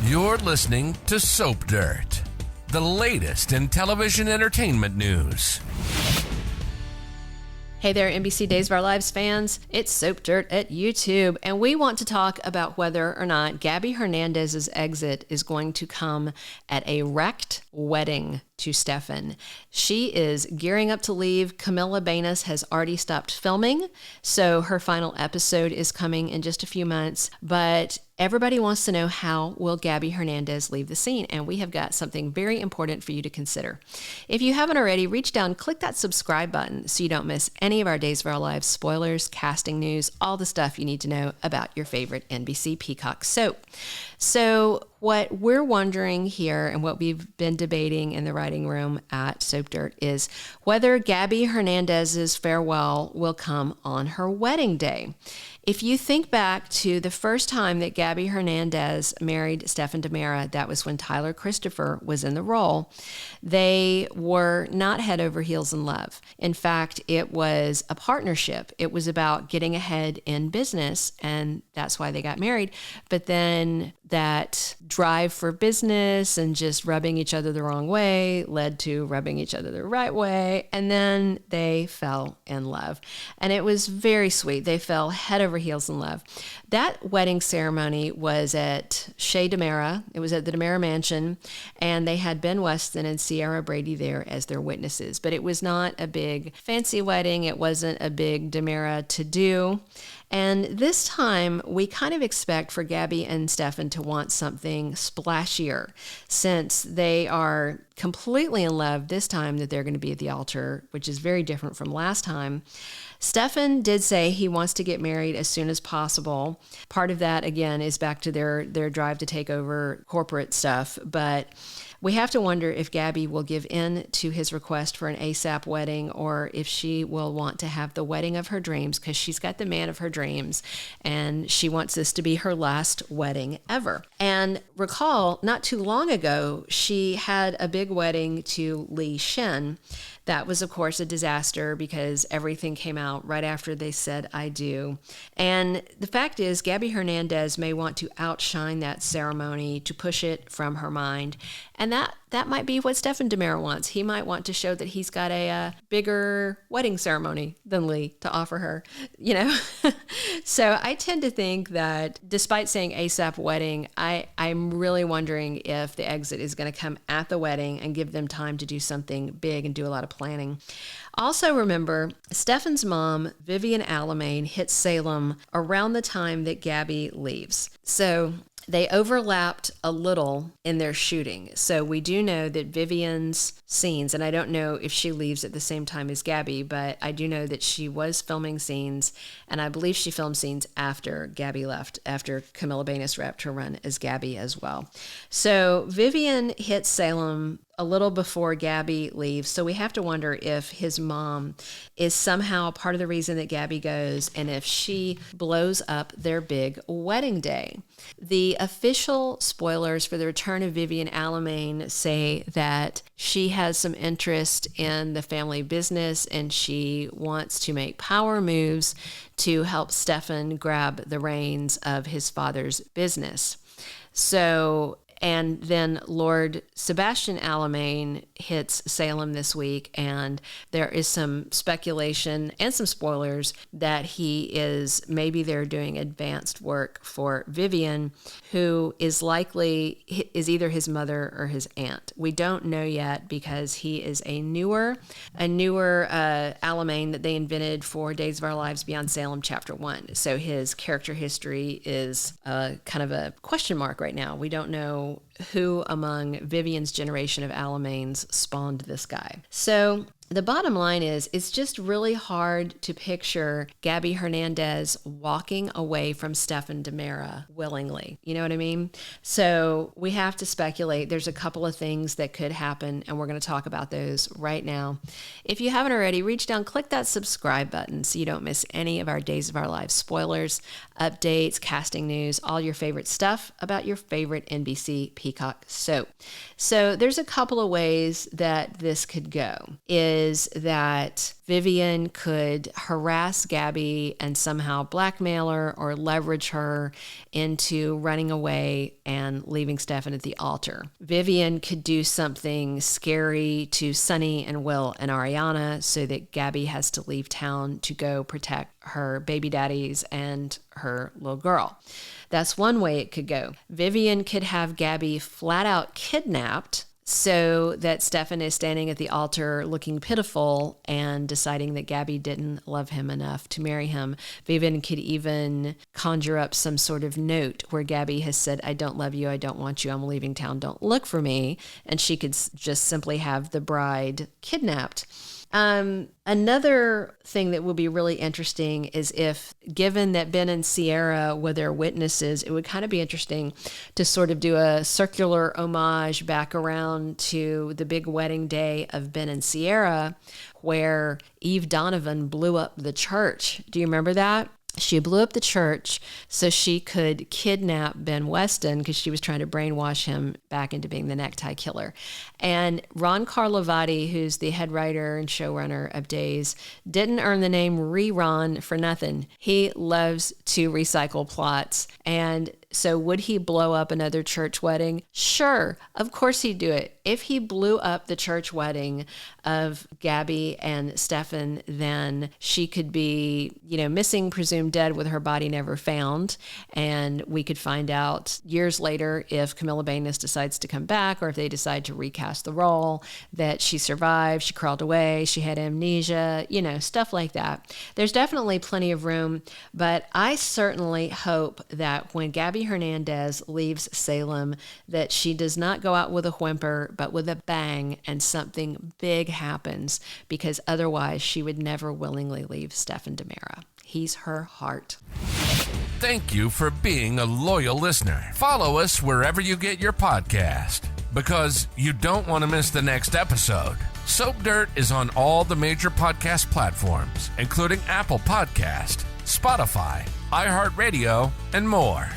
You're listening to Soap Dirt, the latest in television entertainment news. Hey there, NBC Days of Our Lives fans. It's Soap Dirt at YouTube, and we want to talk about whether or not Gabi Hernandez's exit is going to come at a wrecked wedding to Stefan. She is gearing up to leave. Camila Banus has already stopped filming, so her final episode is coming in just a few months, but everybody wants to know, how will Gabi Hernandez leave the scene? And we have got something very important for you to consider. If you haven't already, reach down, click that subscribe button so you don't miss any of our Days of Our Lives spoilers, casting news, all the stuff you need to know about your favorite NBC-Peacock soap. So what we're wondering here, and what we've been debating in the writing room at Soap Dirt, is whether Gabi Hernandez's farewell will come on her wedding day. If you think back to the first time that Gabi Hernandez married Stefan DiMera, that was when Tyler Christopher was in the role. They were not head over heels in love. In fact, it was a partnership. It was about getting ahead in business, and that's why they got married. But then that drive for business and just rubbing each other the wrong way led to rubbing each other the right way, and then they fell in love. And it was very sweet. They fell head over heels in love. That wedding ceremony was at Shea DiMera. It was at the DiMera Mansion, and they had Ben Weston and Sierra Brady there as their witnesses. But it was not a big fancy wedding. It wasn't a big DiMera to-do. And this time, we kind of expect for Gabi and Stefan to want something splashier, since they are completely in love this time that they're going to be at the altar, which is very different from last time. Stefan did say he wants to get married as soon as possible. Part of that, again, is back to their drive to take over corporate stuff. But we have to wonder if Gabi will give in to his request for an ASAP wedding, or if she will want to have the wedding of her dreams, because she's got the man of her dreams, and she wants this to be her last wedding ever. And recall, not too long ago, she had a big wedding to Li Shin. That was, of course, a disaster because everything came out right after they said, "I do." And the fact is, Gabi Hernandez may want to outshine that ceremony, to push it from her mind. And that might be what Stefan DiMera wants. He might want to show that he's got a bigger wedding ceremony than Lee to offer her, you know? So I tend to think that despite saying ASAP wedding, I'm really wondering if the exit is going to come at the wedding and give them time to do something big and do a lot of planning. Also remember, Stefan's mom, Vivian Alamain, hits Salem around the time that Gabi leaves. So they overlapped a little in their shooting. So we do know that Vivian's scenes, and I don't know if she leaves at the same time as Gabi, but I do know that she was filming scenes, and I believe she filmed scenes after Gabi left, after Camila Banus wrapped her run as Gabi as well. So Vivian hits Salem a little before Gabi leaves, so we have to wonder if his mom is somehow part of the reason that Gabi goes, and if she blows up their big wedding day. The official spoilers for the return of Vivian Alamain say that she has some interest in the family business, and she wants to make power moves to help Stefan grab the reins of his father's business. So, and then Lord Sebastian Alamain hits Salem this week, and there is some speculation and some spoilers that he is maybe they're doing advanced work for Vivian, who is either his mother or his aunt. We don't know yet because he is a newer Alamain that they invented for Days of Our Lives Beyond Salem Chapter 1. So his character history is kind of a question mark right now. We don't know who among Vivian's generation of Alamains spawned this guy. So the bottom line is, it's just really hard to picture Gabi Hernandez walking away from Stefan DiMera willingly. You know what I mean? So we have to speculate. There's a couple of things that could happen, and we're going to talk about those right now. If you haven't already, reach down, click that subscribe button so you don't miss any of our Days of Our Lives spoilers, updates, casting news, all your favorite stuff about your favorite NBC Peacock soap. So there's a couple of ways that this could go. is that Vivian could harass Gabi and somehow blackmail her or leverage her into running away and leaving Stefan at the altar. Vivian could do something scary to Sunny and Will and Ariana so that Gabi has to leave town to go protect her baby daddies and her little girl. That's one way it could go. Vivian could have Gabi flat out kidnapped so that Stefan is standing at the altar looking pitiful and deciding that Gabi didn't love him enough to marry him. Vivian could even conjure up some sort of note where Gabi has said, I don't love you, I don't want you, I'm leaving town, don't look for me. And she could just simply have the bride kidnapped. Another thing that would be really interesting is if, given that Ben and Sierra were their witnesses, it would kind of be interesting to sort of do a circular homage back around to the big wedding day of Ben and Sierra, where Eve Donovan blew up the church. Do you remember that? She blew up the church so she could kidnap Ben Weston because she was trying to brainwash him back into being the necktie killer. And Ron Carlivati, who's the head writer and showrunner of Days, didn't earn the name Rerun for nothing. He loves to recycle plots. And so would he blow up another church wedding? Sure, of course he'd do it. If he blew up the church wedding of Gabi and Stefan, then she could be, missing, presumed dead with her body never found. And we could find out years later if Camila Banus decides to come back or if they decide to recast the role, that she survived, she crawled away, she had amnesia, stuff like that. There's definitely plenty of room, but I certainly hope that when Gabi Hernandez leaves Salem, that she does not go out with a whimper, but with a bang, and something big happens, because otherwise she would never willingly leave Stefan DiMera. He's her heart. Thank you for being a loyal listener. Follow us wherever you get your podcast, because you don't want to miss the next episode. Soap Dirt is on all the major podcast platforms, including Apple Podcast, Spotify, iHeartRadio, and more.